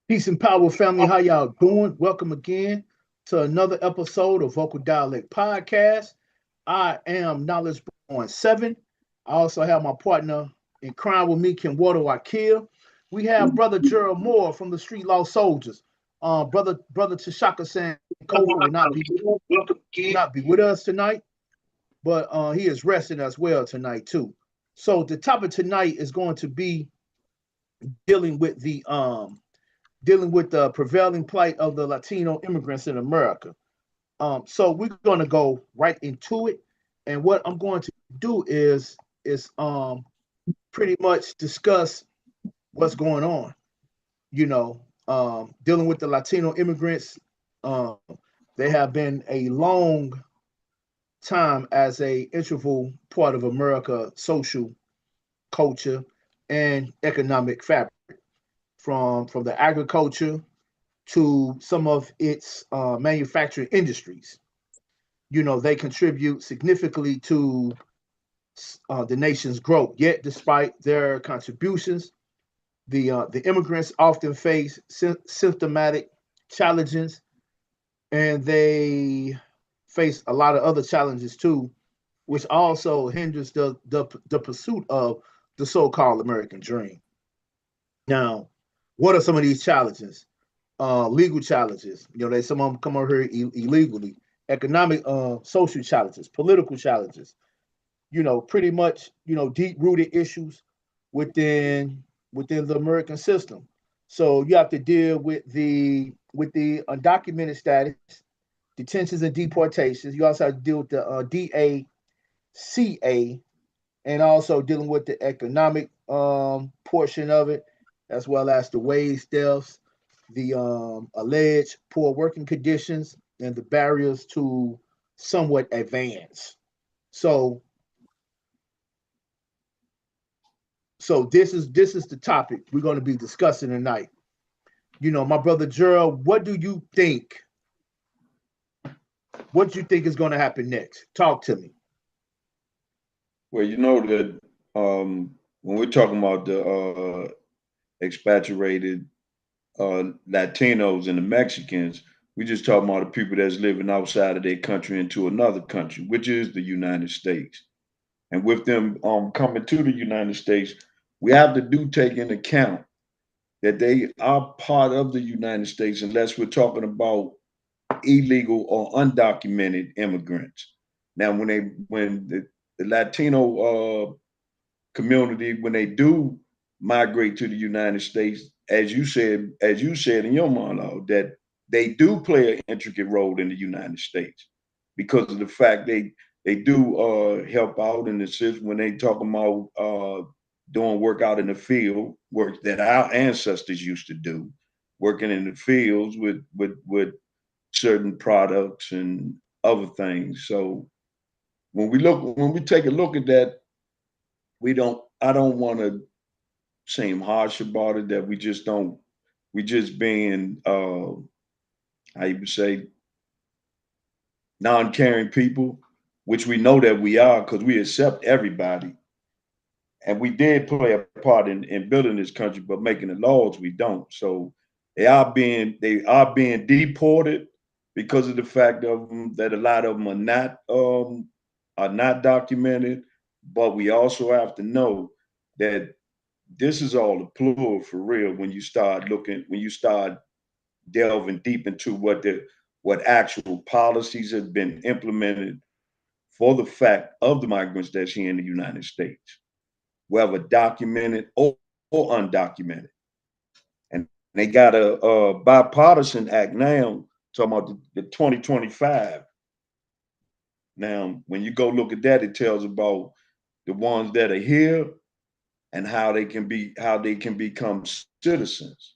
Peace and power, family. How y'all doing? Welcome again to another episode of Vocal Dialect Podcast. I am Knowledge Born 7. I also have my partner in crime with me, Kim Water Wakil. We have brother Gerald Moore from the Street Law Soldiers. Brother Tashaka saying Kofa will not be with us tonight, but he is resting as well tonight too. So the topic tonight is going to be dealing with the prevailing plight of the Latino immigrants in America. So we're going to go right into it, and what I'm going to do is pretty much discuss what's going on. Dealing with the Latino immigrants, um, they have been a long time as a integral part of America social culture and economic fabric, from the agriculture to some of its manufacturing industries. They contribute significantly to the nation's growth. Yet, despite their contributions, the immigrants often face symptomatic challenges, and they face a lot of other challenges too, which also hinders the pursuit of the so-called American dream. Now, what are some of these challenges? Legal challenges. They some of them come over here illegally. Economic, social challenges, political challenges. Pretty much, deep rooted issues within the American system. So you have to deal with the undocumented status, detentions and deportations. You also have to deal with the DACA, and also dealing with the economic portion of it, as well as the wage deaths, the alleged poor working conditions, and the barriers to somewhat advance. So, so this is the topic we're going to be discussing tonight. My brother Gerald, what do you think? What do you think is going to happen next? Talk to me. Well, you know that when we're talking about the expatriated Latinos and the Mexicans, we just talking about the people that's living outside of their country into another country, which is the United States. And with them coming to the United States, we have to do take into account that they are part of the United States, unless we're talking about illegal or undocumented immigrants. Now, when the Latino community, when they do migrate to the United States, as you said in your monologue, that they do play an intricate role in the United States because of the fact they do help out and assist when they talk about doing work out in the field, work that our ancestors used to do, working in the fields with certain products and other things. So when we take a look at that, we don't I don't want to seem harsh about it, that we just don't we just being how you would say non-caring people, which we know that we are because we accept everybody. And we did play a part in building this country, but making the laws we don't. So they are being deported because of the fact of that a lot of them are not documented. But we also have to know that this is all a plural for real when you start delving deep into what actual policies have been implemented for the fact of the migrants that's here in the United States, whether documented or undocumented. And they got a bipartisan act now talking about the 2025. Now, when you go look at that, it tells about the ones that are here and how they can become citizens.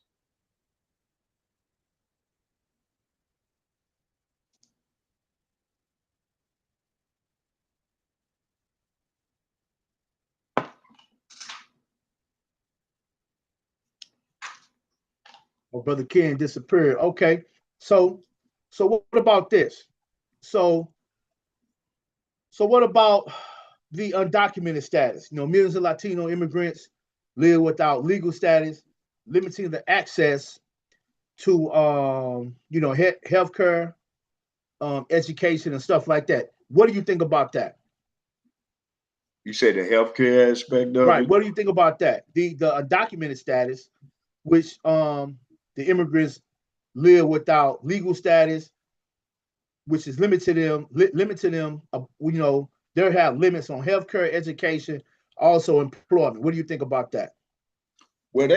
Oh, brother Ken disappeared. Okay, so so what about this? So so what about the undocumented status? Millions of Latino immigrants live without legal status, limiting the access to healthcare, education, and stuff like that. What do you think about that? You say the healthcare aspect of Right. it? What do you think about that? The undocumented status, which the immigrants live without legal status, which is limited them. They have limits on healthcare, education, also employment. What do you think about that? Well,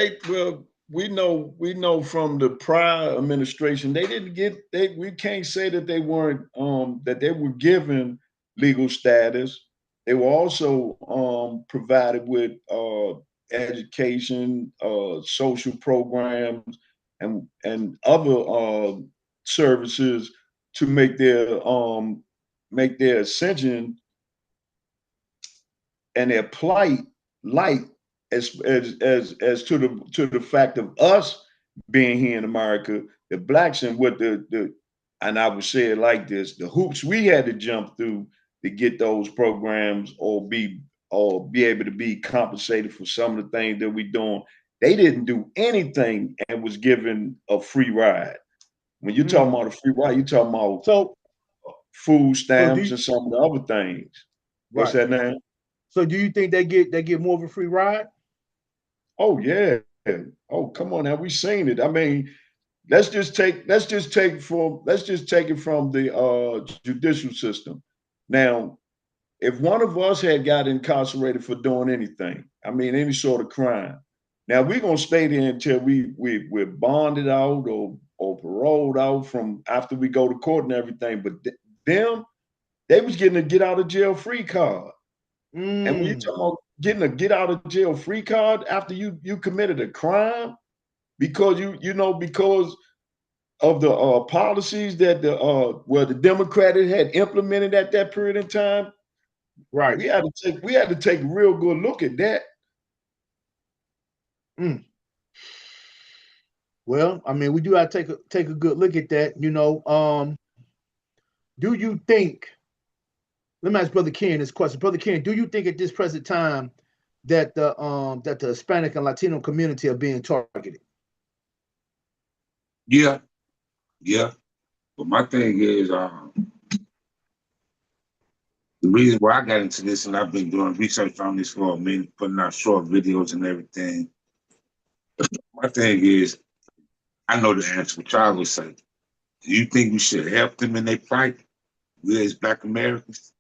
we know from the prior administration they didn't get we can't say that they weren't that they were given legal status. They were also provided with education, social programs, and other services to make their ascension and their plight light as to the fact of us being here in America, the blacks, and what the and I would say it like this: the hoops we had to jump through to get those programs or be able to be compensated for some of the things that we doing. They didn't do anything and was given a free ride. When you're talking Mm. about a free ride, you're talking about So, food so do stamps you, and some of the other things. What's right? that name? So, do you think they get more of a free ride? Oh yeah. Oh, come on now. We seen it. I mean, let's just take it from the judicial system. Now, if one of us had got incarcerated for doing anything, I mean any sort of crime, now we're gonna stay there until we're bonded out or paroled out from after we go to court and everything. But them, they was getting a get out of jail free card. And when you Mm. talk about getting a get out of jail free card after you committed a crime because because of the policies that the Democratic had implemented at that period in time, Right. we had to take a real good look at that. Mm. Well, I mean, we do have to take a good look at that. Do you think? Let me ask Brother Ken this question. Brother Ken, do you think at this present time that the Hispanic and Latino community are being targeted? Yeah, yeah. But my thing is, the reason why I got into this, and I've been doing research on this for a minute, putting out short videos and everything. My thing is, I know the answer. What y'all would say. Do you think we should help them in their plight? We as Black Americans?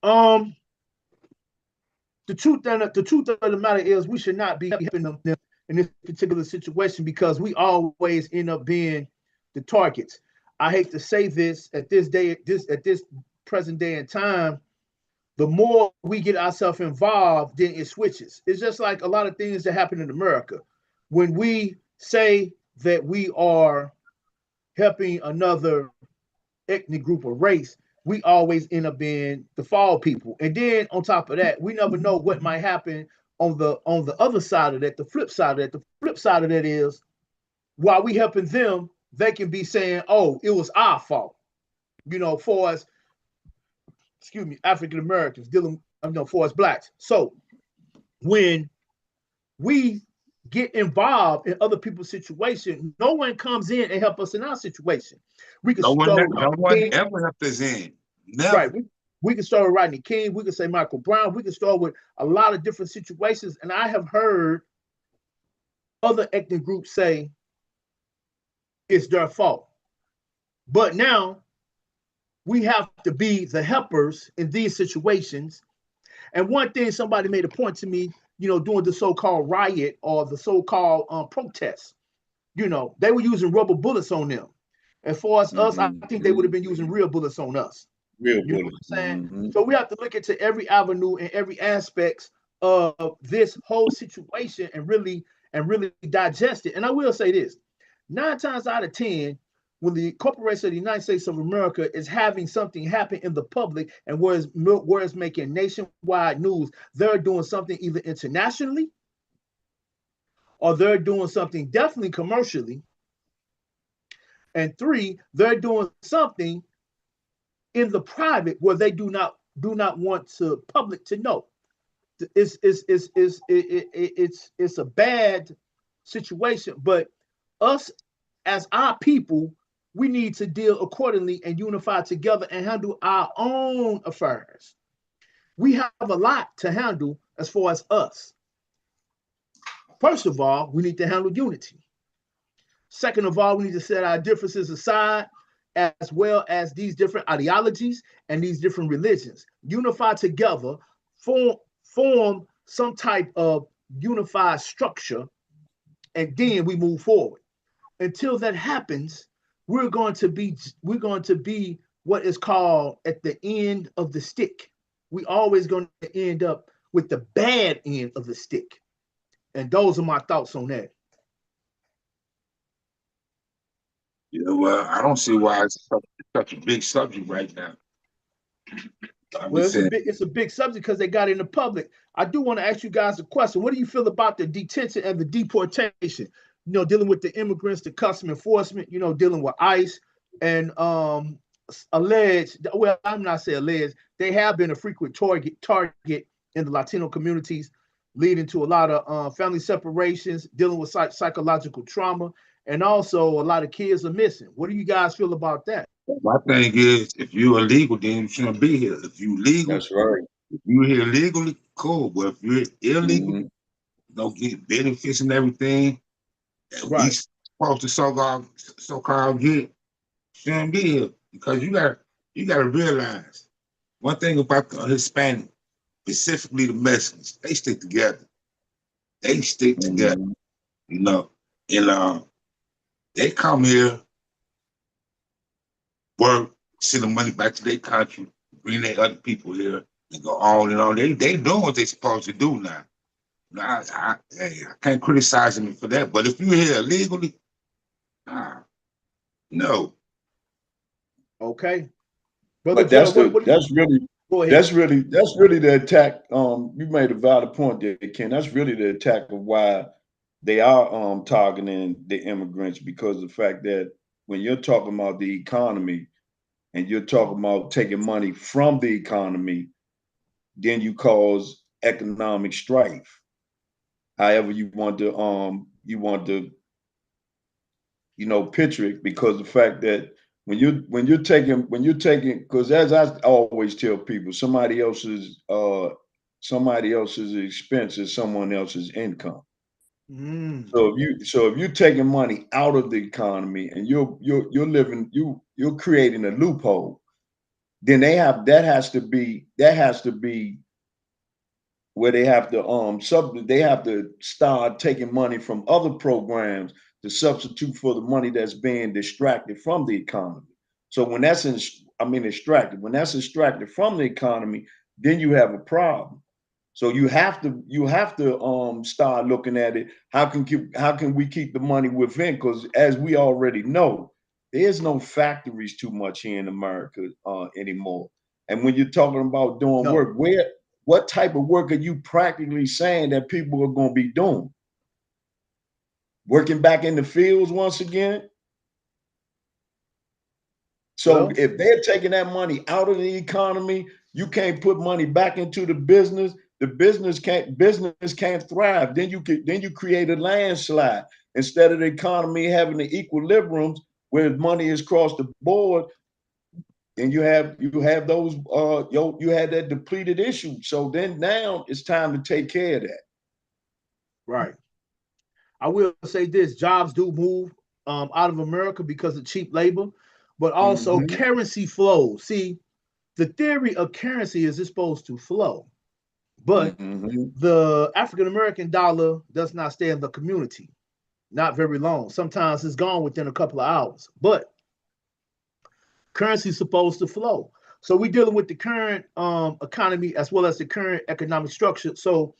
Um, the truth of the matter is we should not be helping them in this particular situation because we always end up being the targets. I hate to say this at this present day and time. The more we get ourselves involved, then it switches. It's just like a lot of things that happen in America. When we say that we are helping another ethnic group or race, we always end up being the fall people. And then on top of that, we never know what might happen on the other side of that, the flip side of that. The flip side of that is while we helping them, they can be saying, oh, it was our fault. For us, excuse me, African Americans dealing, for us blacks. So when we get involved in other people's situation, no one comes in and help us in our situation. We can No one, start with no Rodney one King, ever helped us in. right? Never. We can start with Rodney King. We can say Michael Brown. We can start with a lot of different situations. And I have heard other ethnic groups say it's their fault. But now we have to be the helpers in these situations. And one thing somebody made a point to me, during the so-called riot or the so-called protests, they were using rubber bullets on them. As far as us, I think they would have Mm-hmm. been using real bullets on us. Real You know what bullets. I'm saying? Mm-hmm. So we have to look into every avenue and every aspect of this whole situation and really digest it. And I will say this: 9 times out of 10, when the corporation of the United States of America is having something happen in the public and where it's making nationwide news, they're doing something either internationally or they're doing something definitely commercially. And three, they're doing something in the private where they do not want the public to know. It's a bad situation. But us as our people, we need to deal accordingly and unify together and handle our own affairs. We have a lot to handle as far as us. First of all, we need to handle unity. Second of all, we need to set our differences aside, as well as these different ideologies and these different religions. Unify together, form some type of unified structure, and then we move forward. Until that happens, we're going to be what is called at the end of the stick. We always going to end up with the bad end of the stick. And those are my thoughts on that. You know, I don't see why it's such a big subject right now. Well, it's a big subject because they got it in the public. I do want to ask you guys a question. What do you feel about the detention and the deportation? You know, dealing with the immigrants, the custom enforcement. You know, dealing with ICE and alleged. Well, I'm not saying alleged. They have been a frequent target in the Latino communities, leading to a lot of family separations, dealing with psychological trauma, and also a lot of kids are missing. What do you guys feel about that? My thing is, if you're illegal, then you shouldn't be here. If you're legal, That's right. if you're here legally, cool. But if you're illegal, Mm-hmm. don't get benefits and everything that we Right. supposed to so-called get, shouldn't be here. Because you gotta realize one thing about the Hispanic, specifically the Mexicans, they stick together. They stick together, Mm-hmm. you know. And they come here, work, send the money back to their country, bring their other people here, and go on and on. They doing what they supposed to do now. I can't criticize them for that. But if you're here illegally, no. Okay. Brother But Joe, what do you go ahead? that's really the attack. You made a valid point there, Ken. That's really the attack of why they are targeting the immigrants, because of the fact that when you're talking about the economy and you're talking about taking money from the economy, then you cause economic strife. However you want to picture it, because the fact that when you're taking, because as I always tell people, somebody else's expense is someone else's income. Mm. So if you're taking money out of the economy and you're creating a loophole, then that has to be where they have to start taking money from other programs to substitute for the money that's being distracted from the economy. So when that's extracted, when that's extracted from the economy, then you have a problem. So you have to start looking at it. How can we keep the money within? Because as we already know, there's no factories too much here in America anymore. And when you're talking about doing No. work, what type of work are you practically saying that people are going to be doing? Working back in the fields once again? So Well, if they're taking that money out of the economy, you can't put money back into the business. The business can't thrive. Then you create a landslide. Instead of the economy having the equilibriums where money is across the board, and you have those you had that depleted issue. So then now it's time to take care of that. right. I will say this: jobs do move out of America because of cheap labor, but also Mm-hmm. currency flows. See, the theory of currency is it's supposed to flow, but Mm-hmm. the African American dollar does not stay in the community, not very long. Sometimes it's gone within a couple of hours, but currency is supposed to flow. So we're dealing with the current economy as well as the current economic structure. So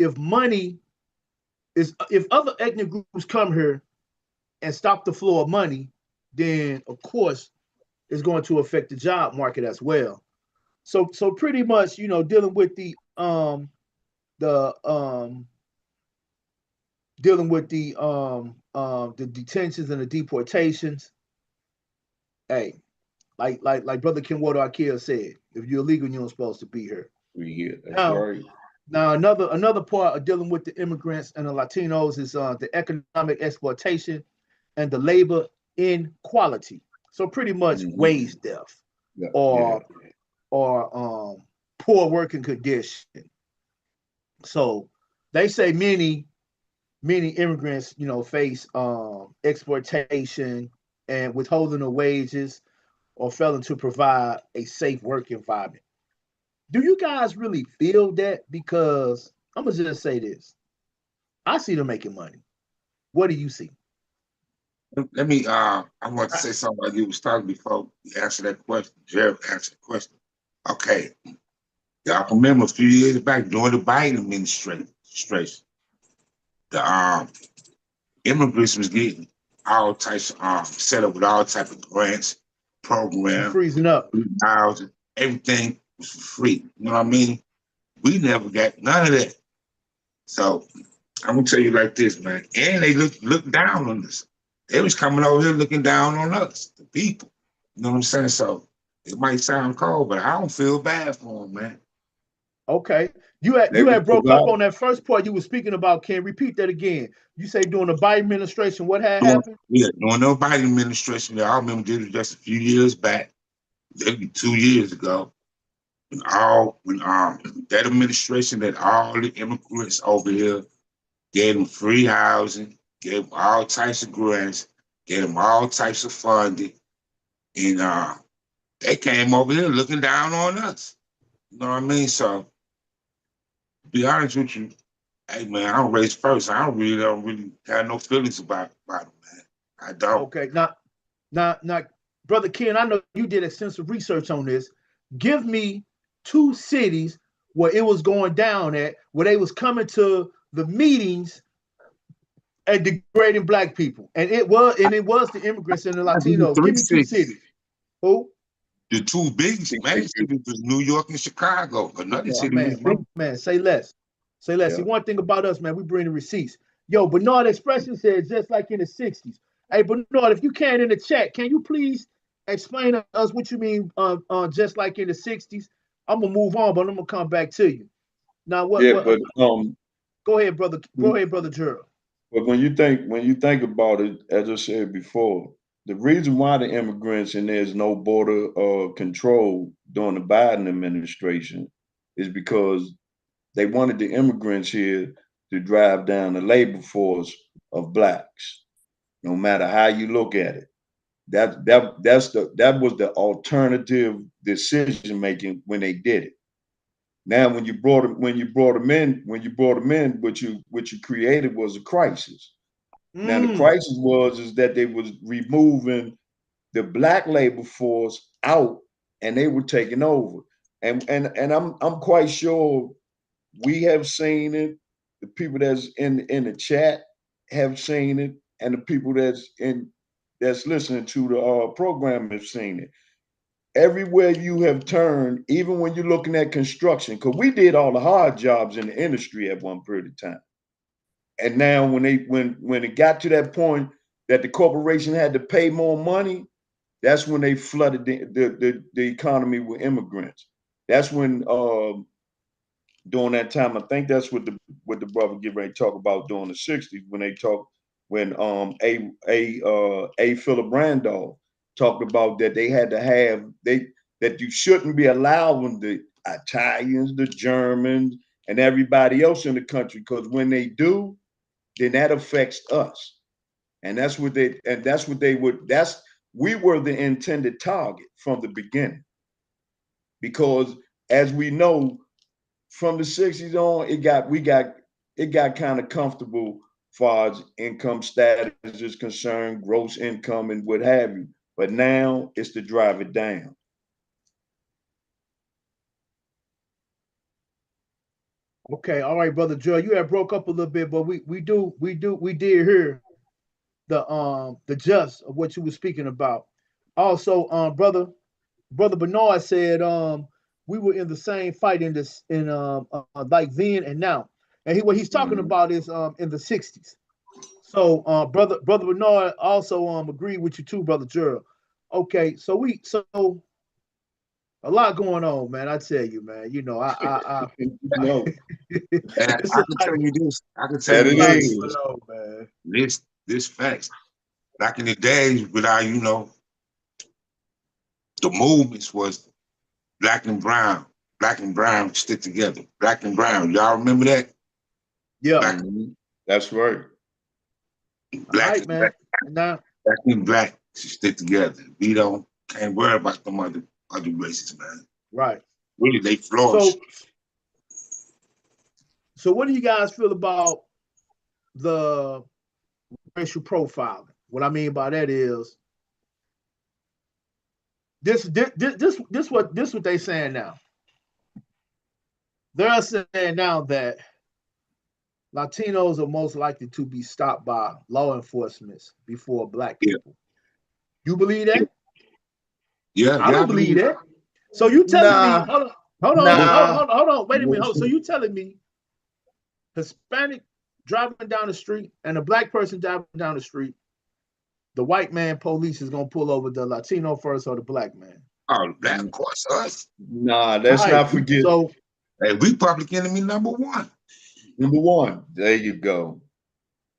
if money if other ethnic groups come here and stop the flow of money, then of course it's going to affect the job market as well. So pretty much, dealing with the dealing with the detentions and the deportations. Hey, like Brother Kenwodo Akil said, if you're illegal, you're not supposed to be here. That's Now, right. now another part of dealing with the immigrants and the Latinos is the economic exploitation. and the labor inequality. So pretty much Mm-hmm. wage theft Yeah, yeah. or poor working condition. So they say many immigrants, face exploitation and withholding of wages or failing to provide a safe work environment. Do you guys really feel that? Because I'm gonna just say this: I see them making money. What do you see? Let me I want to say something like you was talking before you answer that question. Jared answered the question. Okay. Y'all remember a few years back during the Biden administration, the immigrants was getting all types of set up with all types of grants, I'm program, freezing up. housing, everything was for free. You know what I mean? We never got none of that. So I'm gonna tell you like this, man. And they look down on us. They was coming over here looking down on us, the people. You know what I'm saying? So it might sound cold, but I don't feel bad for them, man. Okay. You had They you were had broke up providing. on that first part you were speaking about. Can repeat that again. You say during the Biden administration, what had Doing, happened? yeah, during the Biden administration, I remember this was just a few years back, maybe 2 years ago, when that administration that all the immigrants over here gave them free housing, gave them all types of grants, gave them all types of funding, and they came over here looking down on us. You know what I mean? So, to be honest with you, hey man, I'm raised first. I don't really have no feelings about them, man. I don't. Okay. Now, brother Ken, I know you did extensive research on this. Give me two cities where it was going down at, where they was coming to the meetings and degrading black people, and it was the immigrants and the I give you Latinos. Give three me two cities. cities. Who? The two biggest Think they main cities was New York and Chicago. Another Oh city was man, Brooklyn. man, say less. Say less. See, yeah. one thing about us, man, we bring the receipts. Yo, Bernard Expression said just like in the 60s. Hey, Bernard, if you can in the chat, can you please explain to us what you mean just like in the 60s? I'm gonna move on, but I'm gonna come back to you. Now what Yeah, what but go ahead, brother. Go ahead, brother Gerald. but when you think about it, as I said before, the reason why the immigrants and there's no border control during the Biden administration is because they wanted the immigrants here to drive down the labor force of blacks, no matter how you look at it. That was the alternative decision making when they did it. Now, when you brought them in, what you created was a crisis. Now, the Mm, crisis was is that they was removing the black labor force out, and they were taking over. And I'm quite sure we have seen it. The people that's in the chat have seen it, and the people that's listening to the program have seen it. Everywhere you have turned, even when you're looking at construction, because we did all the hard jobs in the industry at one period of time. And now when it got to that point that the corporation had to pay more money, that's when they flooded the economy with immigrants. That's when during that time, I think that's what the brother get ready to talk about during the 60s when they talk when a Philip Randolph talked about that they had to have they that you shouldn't be allowing the Italians, the Germans, and everybody else in the country because when they do, then that affects us. And that's what they would. We were the intended target from the beginning because as we know from the 60s on, it got kind of comfortable as far as income status is concerned, gross income and what have you. But now it's to drive it down. okay, all right, brother Gerald. You have broke up a little bit, but we did hear the gist of what you were speaking about. Also, brother Bernard said we were in the same fight in this in like then and now, and what he's talking Mhm. about is in the 60s. So brother Bernard also agreed with you too, brother Gerald. Okay, so a lot going on, man. I tell you, man. No, And it's I a can lot, tell you this. I can tell that you it a lot this. going is. on, man. This facts. back in the days, without the movements was black and brown stick together, black and brown. Y'all remember that? Yeah. That's right. All right, man. Now, Black and black stick together. We can't worry about them other races, man. right. Really, they flourish. So what do you guys feel about the racial profiling? What I mean by that is this what they saying now. They're saying now that Latinos are most likely to be stopped by law enforcement before black people. You believe that? Yeah, I don't believe that. So you telling me, hold on, wait a minute. So you telling me Hispanic driving down the street and a black person driving down the street, the white man police is gonna pull over the Latino first or the black man? Oh, that of course us. Nah, let's not forget. So, hey, we public enemy number one. Number one. There you go.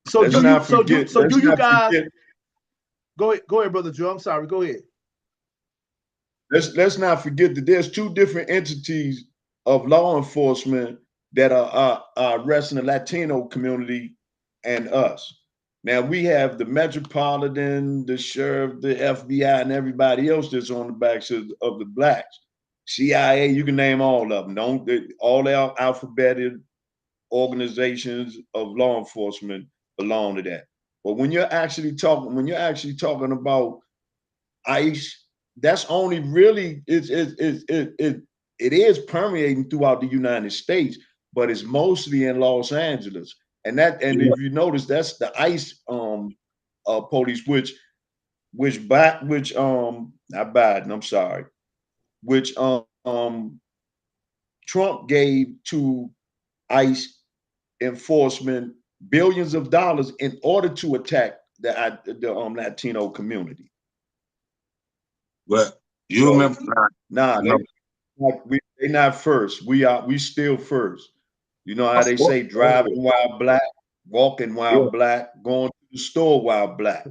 So let's do you? Do you guys? Go ahead, brother Joe. I'm sorry. Go ahead. Let's not forget that there's two different entities of law enforcement that are arresting the Latino community and us. Now we have the Metropolitan, the sheriff, the FBI, and everybody else that's on the backs of the blacks. CIA, you can name all of them. All our alphabetic organizations of law enforcement belong to that. But when you're actually talking about ICE, that's only really it is permeating throughout the United States, but it's mostly in Los Angeles. And if you notice, that's the ICE police, which Trump gave to ICE enforcement billions of dollars in order to attack the Latino community. But you remember? They're not first. We still first. You know how they say driving while black, walking while black, going to the store while black.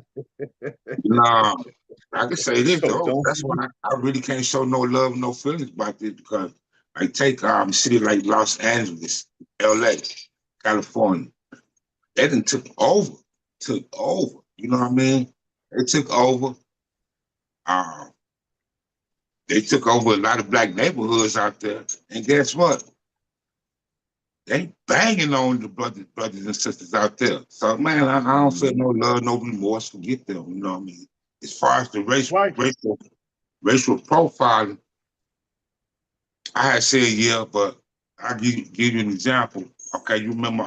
No, I can say this though. That's why I really can't show no love, no feelings about this, because I take a city like Los Angeles, LA, California. They done took over. You know what I mean? They took over. They took over a lot of black neighborhoods out there. And guess what? They banging on the brothers and sisters out there. So man, I don't feel no love, no remorse. Forget them. You know what I mean? As far as the racial profiling, I had said but I'll give you an example. Okay, you remember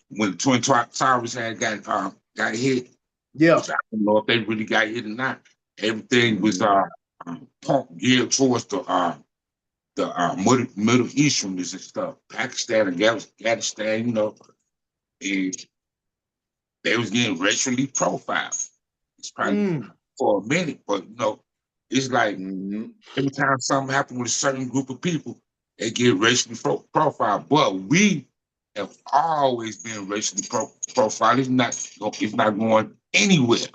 when the Twin Towers had got hit? Yeah. I don't know if they really got hit or not. Everything was geared towards the Middle Easterners and stuff, Pakistan and Afghanistan, you know, and they was getting racially profiled. It's probably for a minute, but you know, it's like every time something happens with a certain group of people, they get racially profiled. But we have always been racially profiled. It's not going anywhere.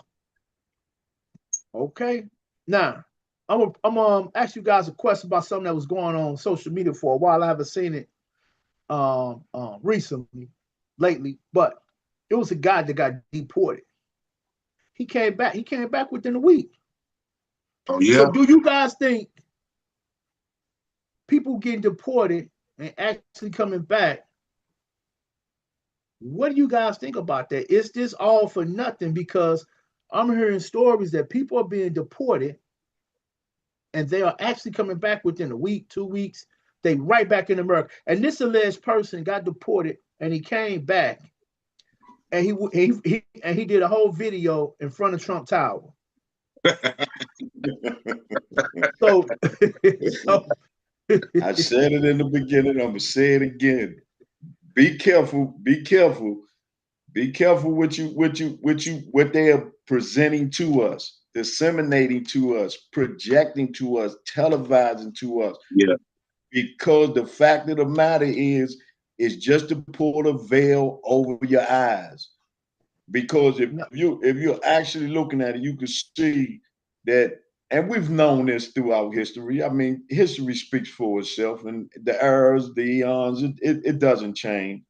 Okay. Now, I'm gonna ask you guys a question about something that was going on social media for a while. I haven't seen it lately, but it was a guy that got deported. He came back within a week. Oh yeah. So do you guys think people getting deported and actually coming back, what do you guys think about that? Is this all for nothing? Because I'm hearing stories that people are being deported and they are actually coming back within a week, 2 weeks. They right back in America. And this alleged person got deported and he came back and he did a whole video in front of Trump Tower. so I said it in the beginning. I'm gonna say it again. Be careful. What they are presenting to us, disseminating to us, projecting to us, televising to us. Yeah. Because the fact of the matter is just to pull a veil over your eyes. because if you're actually looking at it, you can see that, and we've known this throughout history. I mean, history speaks for itself, and the eras, the eons, it doesn't change.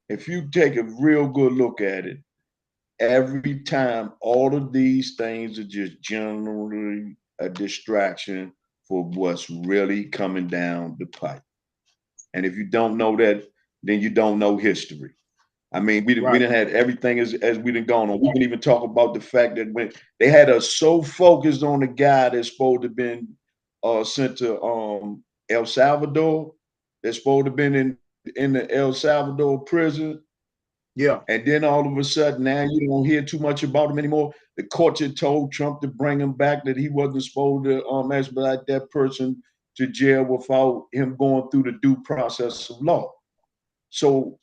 If you take a real good look at it, every time all of these things are just generally a distraction for what's really coming down the pipe. And if you don't know that, then you don't know history. I mean, we Right. didn't had everything as we didn't gone on. We can even talk about the fact that when they had us so focused on the guy that's supposed to have been sent to El Salvador, that's supposed to have been in the El Salvador prison. Yeah. And then all of a sudden, now you don't hear too much about him anymore. The court had told Trump to bring him back, that he wasn't supposed to expedite that person to jail without him going through the due process of law. So,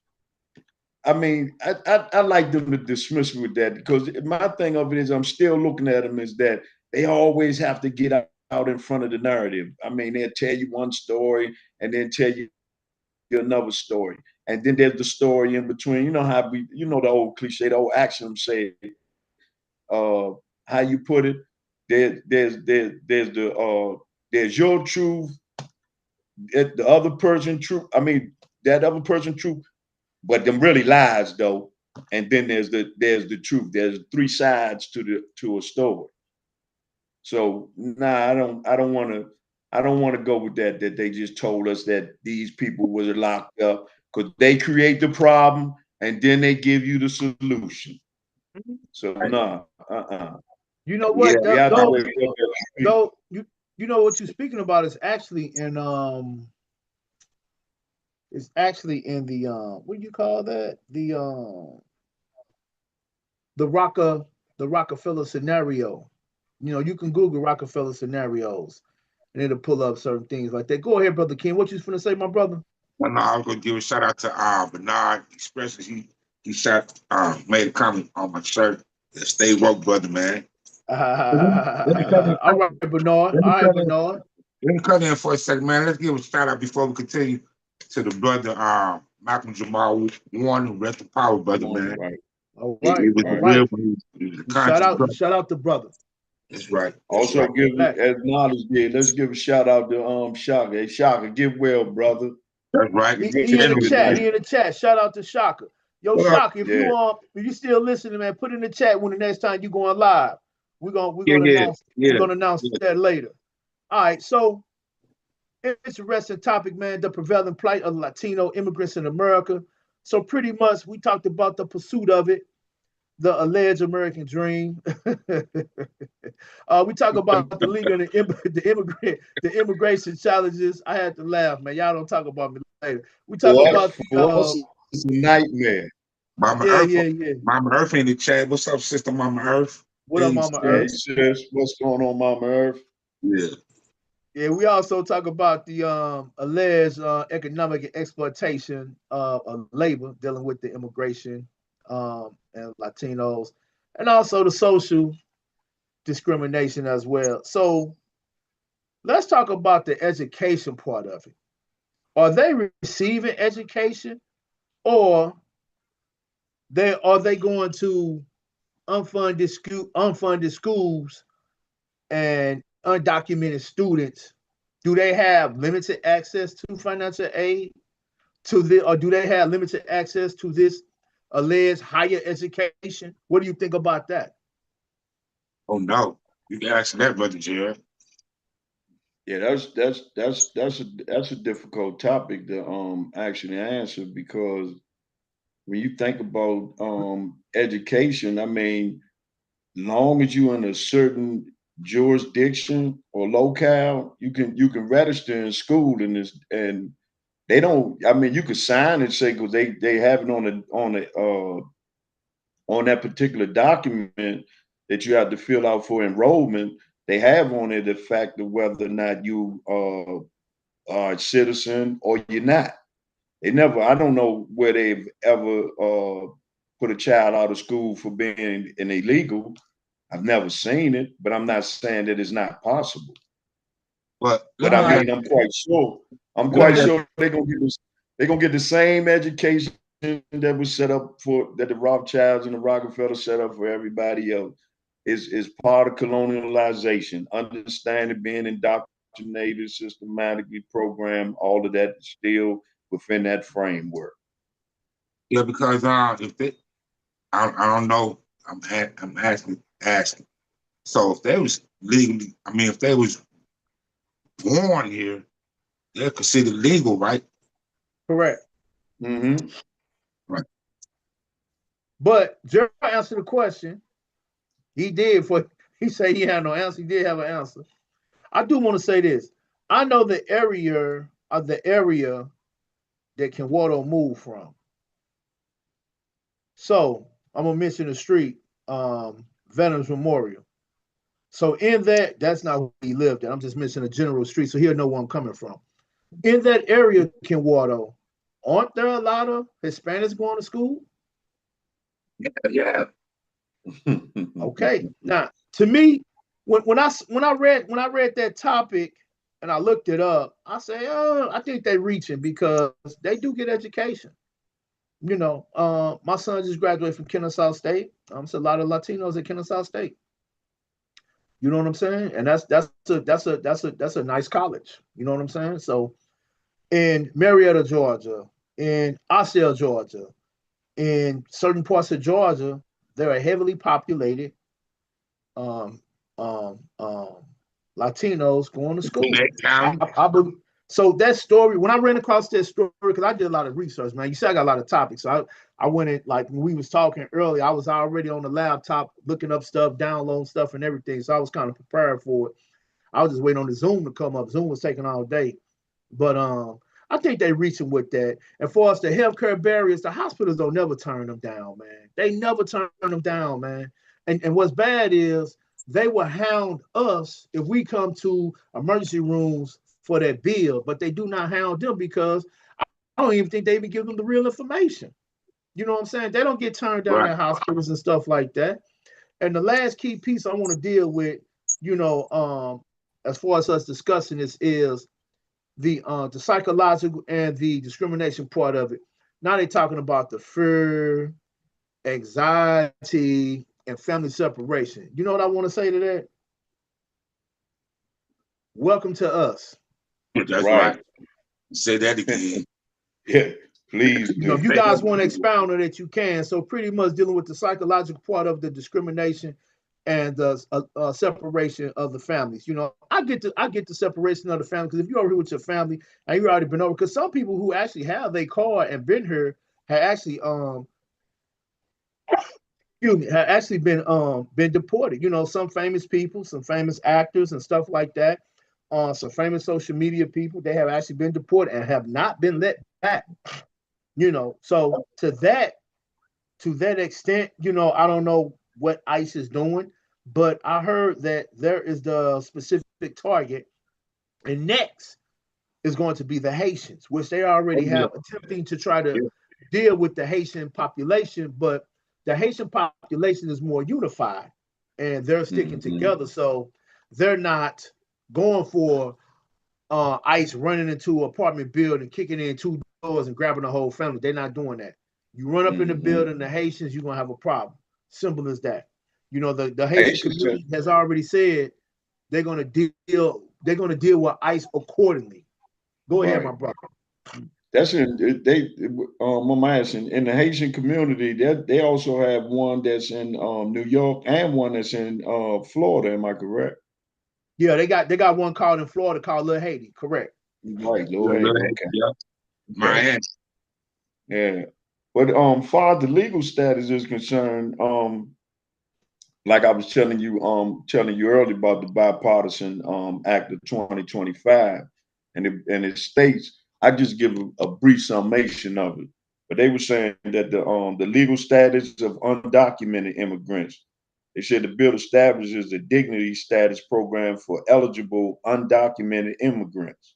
I mean, I like them to dismiss me with that, because my thing of it is, I'm still looking at them is that they always have to get out in front of the narrative. I mean, they'll tell you one story and then tell you another story. And then there's the story in between. You know how the old cliche, the old axiom say, how you put it, there's your truth, the other person truth. I mean, that other person truth, but them really lies though. And then there's the truth. There's three sides to a story. So nah, I don't want to go with that they just told us that these people was locked up, because they create the problem and then they give you the solution. So nah, You know Yeah, what? we have to wake up. Though you know what you're speaking about is actually in it's actually in the what do you call that? The Rockefeller scenario. You know, you can Google Rockefeller scenarios and it'll pull up certain things like that. Go ahead, brother Ken. What you finna say, my brother? well, no, I was gonna give a shout out to Bernard Expresses. He made a comment on my shirt. Stay woke, brother, man. Let me cut in. All right, Bernard. Let me All right, cut in. Bernard. Let me cut in for a second, man. Let's give a shout out before we continue to the brother Malcolm Jamal Warner, rest of power, brother, man. Right. All It, right, it was all a right. real, it was a conscious brother. Shout out the brother. That's right. That's Also right. give acknowledge. Yeah, let's give a shout out to Shaka. Hey Shaka, get well, brother. That's right. We He missed in you the chat. He tonight. in the chat. Shout out to Shaka. Yo, Well, Shaka, Yeah. if you still listening, man, put in the chat when the next time you going live. We're gonna yeah, announce yeah. that later. All right, so interesting topic, man. The prevailing plight of Latino immigrants in America. So pretty much, we talked about the pursuit of it, the alleged American dream. We talk about the legal and the immigration challenges. I had to laugh, man. Y'all don't talk about me later. We talk about For us, it's a nightmare. Mama yeah, Earth, yeah, yeah. Mama Earth in the chat. What's up, sister Mama Earth? What up, Mama Hey Earth? sis, what's going on, Mama Earth? Yeah. Yeah, we also talk about the alleged economic exploitation of labor, dealing with the immigration and Latinos, and also the social discrimination as well. So let's talk about the education part of it. Are they receiving education, or are they going to unfunded schools and undocumented students? Do they have limited access to financial aid or do they have limited access to this alleged higher education? What do you think about that? Oh no, you can ask that, brother Jared. Yeah, that's a difficult topic to actually answer, because when you think about education, I mean, long as you're in a certain jurisdiction or locale, you can register in school, and they don't. I mean, you could sign and say, because they have it on that particular document that you have to fill out for enrollment. They have on it the fact of whether or not you are a citizen or you're not. They never. I don't know where they've ever put a child out of school for being an illegal. I've never seen it, but I'm not saying that it's not possible. But let But me I ask, mean, I'm quite let me sure they're gonna get the same education that was set up for that the Rothschilds and the Rockefeller set up for everybody else is part of colonialization. Understanding, being indoctrinated, systematically programmed, all of that is still within that framework. Yeah, because if they, I don't know. I'm asking. So if they was legally, I mean, if they was born here, they're considered legal, right? Correct. Mm-hmm. Right. But Gerald answered the question. He did. He said he had no answer. He did have an answer. I do want to say this. I know the area that Kenwato moved from. So I'm gonna mention the street, Veterans Memorial. So in that's not where he lived at. I'm just mentioning a general street, so he'll know where I'm coming from. In that area, Kenwato, aren't there a lot of Hispanics going to school? Yeah. Okay. Now, to me, when I read that topic and I looked it up, I say, oh, I think they're reaching because they do get education. You know, my son just graduated from Kennesaw State. It's a lot of Latinos at Kennesaw State. You know what I'm saying? And that's a nice college. You know what I'm saying? So in Marietta, Georgia, in Osceola, Georgia, in certain parts of Georgia, there are heavily populated um, um, Latinos going to school. So that story, when I ran across that story, because I did a lot of research, man. You see, I got a lot of topics. So I went in, like when we was talking earlier, I was already on the laptop looking up stuff, downloading stuff and everything. So I was kind of prepared for it. I was just waiting on the Zoom to come up. Zoom was taking all day. But I think they're reaching with that. And for us, the healthcare barriers, the hospitals don't never turn them down, man. They never turn them down, man. And what's bad is they will hound us if we come to emergency rooms for that bill, but they do not hound them because I don't even think they even give them the real information. You know what I'm saying? They don't get turned down at hospitals and stuff like that. And the last key piece I want to deal with, as far as us discussing this is the psychological and the discrimination part of it. Now they're talking about the fear, anxiety, and family separation. You know what I want to say to that? Welcome to us. That's right. Say that again. Yeah, please do. If you guys want to expound on it, you can. So pretty much dealing with the psychological part of the discrimination and the separation of the families. I get the separation of the family because if you're over here with your family and you've already been over, because some people who actually have their car and been here have actually been deported. Some famous people, some famous actors and stuff like that. Some famous social media people, they have actually been deported and have not been let back. So to that extent, I don't know what ICE is doing, but I heard that there is the specific target, and next is going to be the Haitians, which they already have attempting to try to deal with the Haitian population, but the Haitian population is more unified and they're sticking together. So they're not going for ICE running into an apartment building, kicking in two doors and grabbing the whole family. They're not doing that. You run up in the building, the Haitians, you're going to have a problem. Simple as that. The Haitian community has already said they're going to deal with ICE accordingly. Go ahead, my brother. That's in in the Haitian community. They also have one that's in New York and one that's in Florida. Am I correct? Yeah, they got one called in Florida called Little Haiti. Correct. Right, Little Haiti. Okay. Yeah. Miami. Yeah, but far as the legal status is concerned, like I was telling you earlier about the bipartisan Act of 2025, and it states. I just give a brief summation of it, but they were saying that the legal status of undocumented immigrants. They said the bill establishes a dignity status program for eligible undocumented immigrants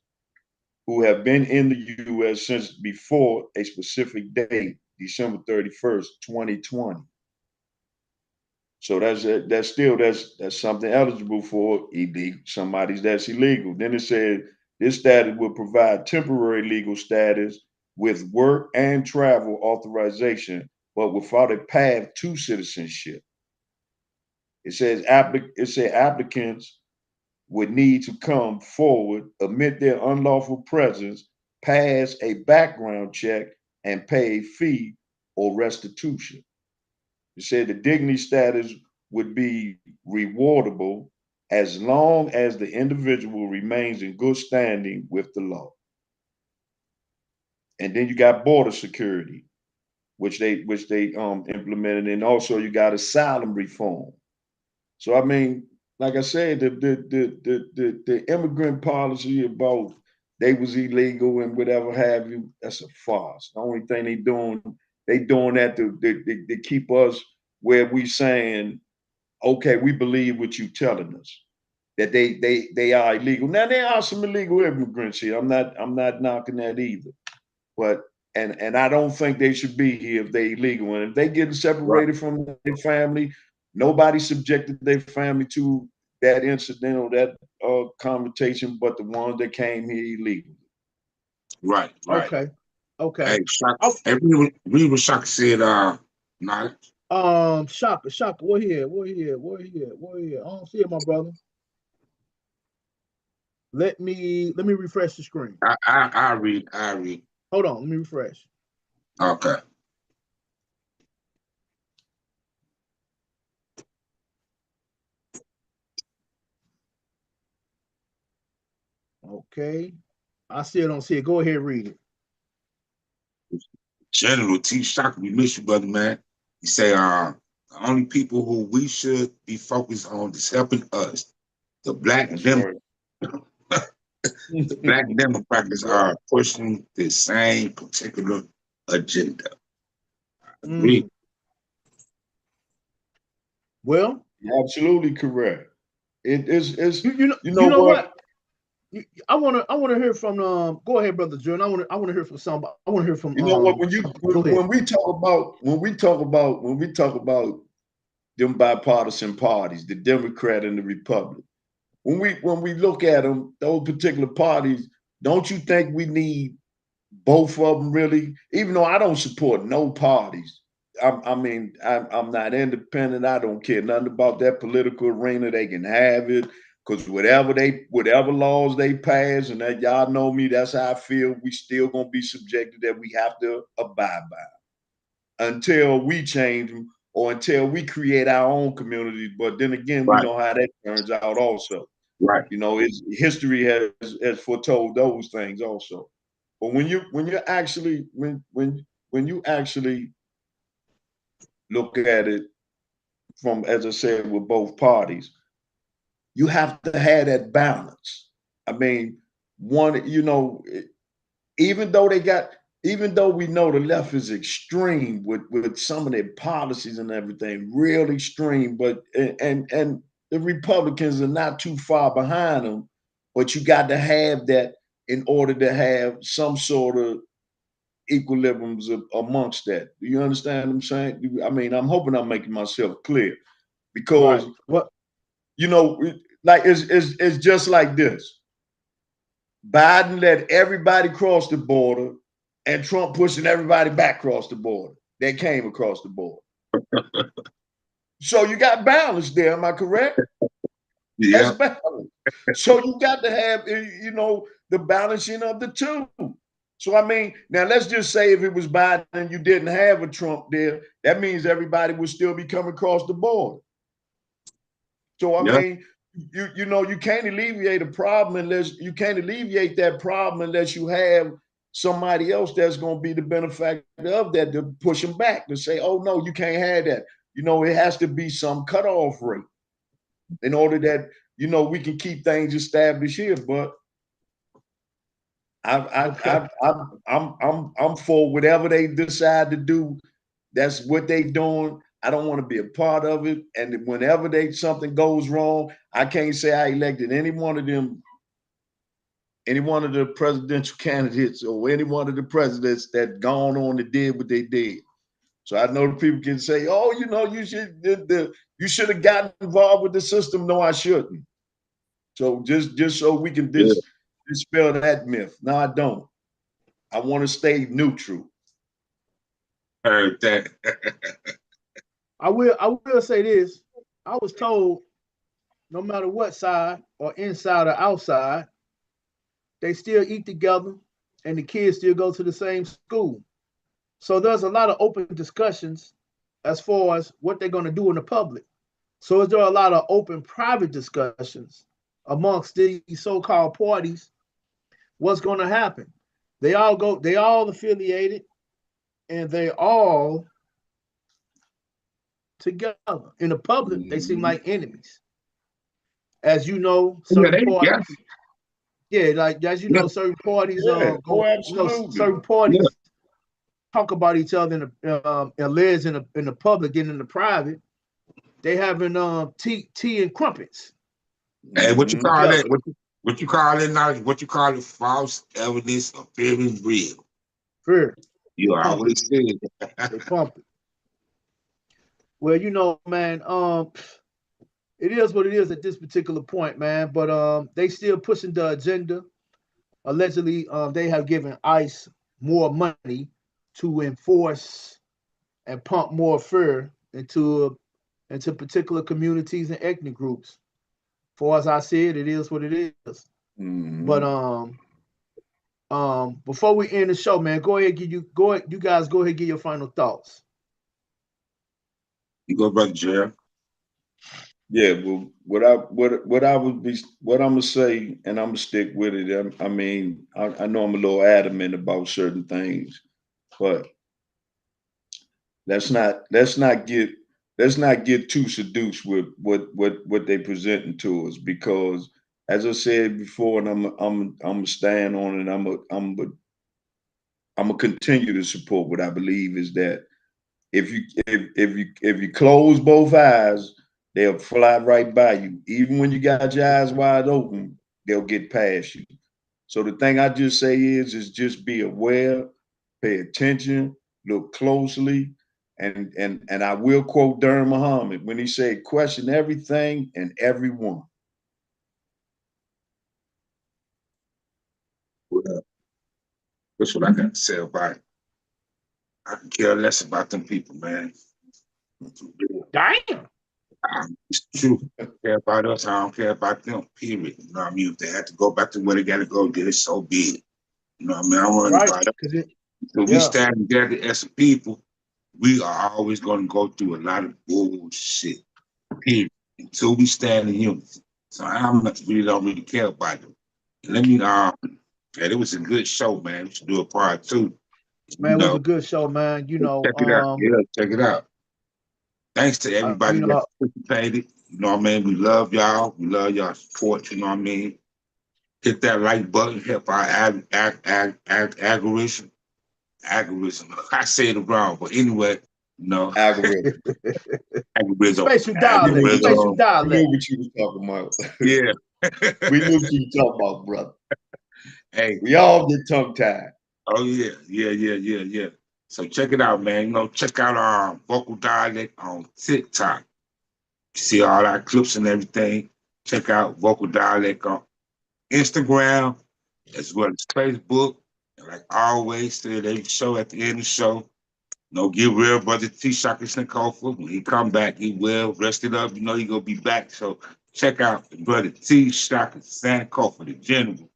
who have been in the U.S. since before a specific date, December 31st, 2020. So that's something eligible for illegal somebody's that's illegal. Then it said this status will provide temporary legal status with work and travel authorization, but without a path to citizenship. It says applicants would need to come forward, admit their unlawful presence, pass a background check, and pay a fee or restitution. It said the dignity status would be rewardable as long as the individual remains in good standing with the law. And then you got border security, which they implemented, and also you got asylum reform. So I mean, like I said, the immigrant policy about they was illegal and whatever have you, that's a farce. The only thing they doing that to keep us where we saying, okay, we believe what you telling us, that they are illegal. Now there are some illegal immigrants here. I'm not knocking that either. But and I don't think they should be here if they illegal. And if they getting separated from their family, nobody subjected their family to that incident or that conversation, but the ones that came here illegally. Right. Okay. Okay. Hey, Shaka, we was Shaka said, nah. Shaka, we're here. I don't see it, my brother. Let me refresh the screen. I read. Hold on, let me refresh. Okay. Okay. I still don't see it. Go ahead, read it. General T. Shaka, we miss you, brother, man. He say, the only people who we should be focused on is helping us. The black the black Democrats are pushing the same particular agenda. Agree. Well, you're absolutely correct. It is you know what? I want to hear from go ahead, brother Jordan. I want to hear from somebody. I want to hear from you know what, when we talk about them bipartisan parties, the Democrat and the Republican, when we look at them, those particular parties, don't you think we need both of them really? Even though I don't support no parties, I'm not independent. I don't care nothing about that political arena. They can have it because whatever laws they pass, and that y'all know me, that's how I feel. We still gonna be subjected that we have to abide by until we change them or until we create our own communities. But then again, we know how that turns out also. Right. You know, history has foretold those things also. But when you actually look at it from, as I said, with both parties, you have to have that balance. I mean, one, even though we know the left is extreme with some of their policies and everything, real extreme, but and the Republicans are not too far behind them, but you got to have that in order to have some sort of equilibriums amongst that. Do you understand what I'm saying? I mean, I'm hoping I'm making myself clear because what like it's just like this. Biden let everybody cross the border, and Trump pushing everybody back across the border. They came across the border. So you got balance there. Am I correct? Yeah. That's balance. So you got to have, the balancing of the two. So, I mean, now let's just say if it was Biden and you didn't have a Trump there, that means everybody would still be coming across the border. So, I mean, you can't alleviate a problem unless you have somebody else that's going to be the benefactor of that to push them back, to say, oh, no, you can't have that. It has to be some cutoff rate in order that, we can keep things established here. But I'm for whatever they decide to do. That's what they doing. I don't want to be a part of it. And whenever something goes wrong, I can't say I elected any one of them, any one of the presidential candidates or any one of the presidents that gone on and did what they did. So I know the people can say, "Oh, you should have gotten involved with the system." No, I shouldn't. So just so we can dispel that myth. No, I don't. I want to stay neutral. Heard that. I will say this. I was told no matter what side or inside or outside, they still eat together and the kids still go to the same school. So there's a lot of open discussions as far as what they're going to do in the public. So is there a lot of open private discussions amongst these so-called parties? What's going to happen? They all affiliated, and they all together. In the public, they seem like enemies. As you know, certain parties, like as you know, certain parties certain parties talk about each other in the public and in the private. They having tea and crumpets. Hey, what you call that? What you call it now? What you call it? False evidence appearing real. Fair. You always say they pump it. Well, you know, man, it is what it is at this particular point, man. But they still pushing the agenda. Allegedly, they have given ICE more money to enforce and pump more fear into particular communities and ethnic groups. For as I said, it is what it is. But before we end the show, man, you guys go ahead and give your final thoughts. You go, brother Jerry. Yeah, well, what I'm gonna say, and I'm gonna stick with it. I mean, I know I'm a little adamant about certain things, but let's not get too seduced with what they presenting to us, because as I said before, and I'm gonna stand on it. I'm gonna continue to support what I believe is that if you close both eyes, they'll fly right by you. Even when you got your eyes wide open, they'll get past you. So the thing I just say is just be aware, pay attention, look closely, and I will quote Durham Muhammad when he said, "Question everything and everyone." Well, that's what I got to say about it. I can care less about them people, man. Damn. It's true. I don't care about us. I don't care about them. Period. You know what I mean? If they have to go back to where they got to go, get it, so be it. You know what I mean? I don't worry about it. So we stand together as a people. We are always going to go through a lot of bullshit. Period. Until we stand in unity. So I really don't really care about them. Let me it was a good show, man. We should do a part 2. Man, it was a good show, man. You know, check it out. Yeah, check it out. Thanks to everybody that participated. You know what I mean? We love y'all. We love y'all support. You know what I mean? Hit that like button. Help our algorithm. Algorithm. I said it wrong, but anyway, no. Algorithm. Algorithm. Spatial dialect. Spatial dialect. We knew what you were talking about. Yeah. We knew what you were talking about, brother. Hey. We all get tongue-tied. Oh, yeah. Yeah. So check it out, man. You know, check out our vocal dialect on TikTok. You see all our clips and everything. Check out vocal dialect on Instagram as well as Facebook. And like always, say every show at the end of the show. You know, get real, brother T. Shaka Sankofa. When he come back, he will rest it up. You know, he gonna be back. So check out the brother T. Shaka Sankofa, the general,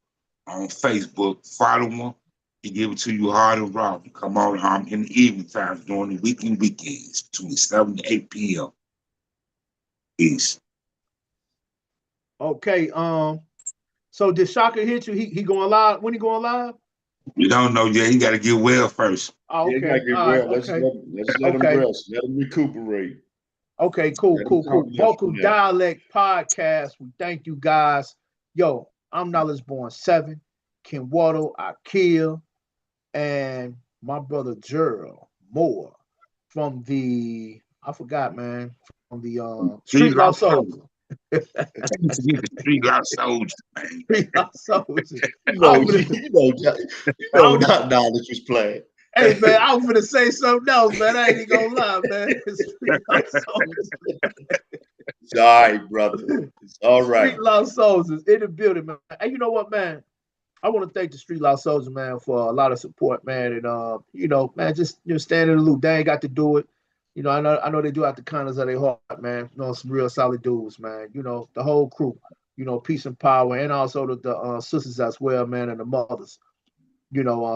on Facebook. Follow him. He give it to you hard and raw. You come on in the evening times during the weekends between 7 to 8 p.m. Peace. Okay. So did Shaka hit you? He going live? When he going live? You don't know yet. You got to get well first. Oh, okay. Yeah, you gotta get well. Let's let him rest. Let him recuperate. Okay, cool. Vocal Dialect Podcast. We thank you guys. Yo, I'm Knowledge Born 7. Ken Waddle, Akil, and my brother Gerald Moore from the Street Lost Soldiers. Street Lost Soldiers, man. Street Lost Soldiers. You know that knowledge was playing. Hey man, I was gonna say something else, man. I ain't even gonna lie, man. Street Lost Soldiers. It's all right, brother. It's all right. Street Lost Soldiers in the building, man. And you know what, man? I want to thank the Street Law Soldier, man, for a lot of support, man, and man, just staying in the loop. They ain't got to do it. I know they do out the kindness of their heart, man. Some real solid dudes, man. The whole crew. Peace and power, and also the sisters as well, man, and the mothers.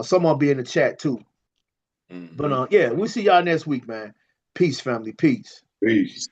Someone be in the chat too. But yeah, we'll see y'all next week, man. Peace, family. Peace. Peace.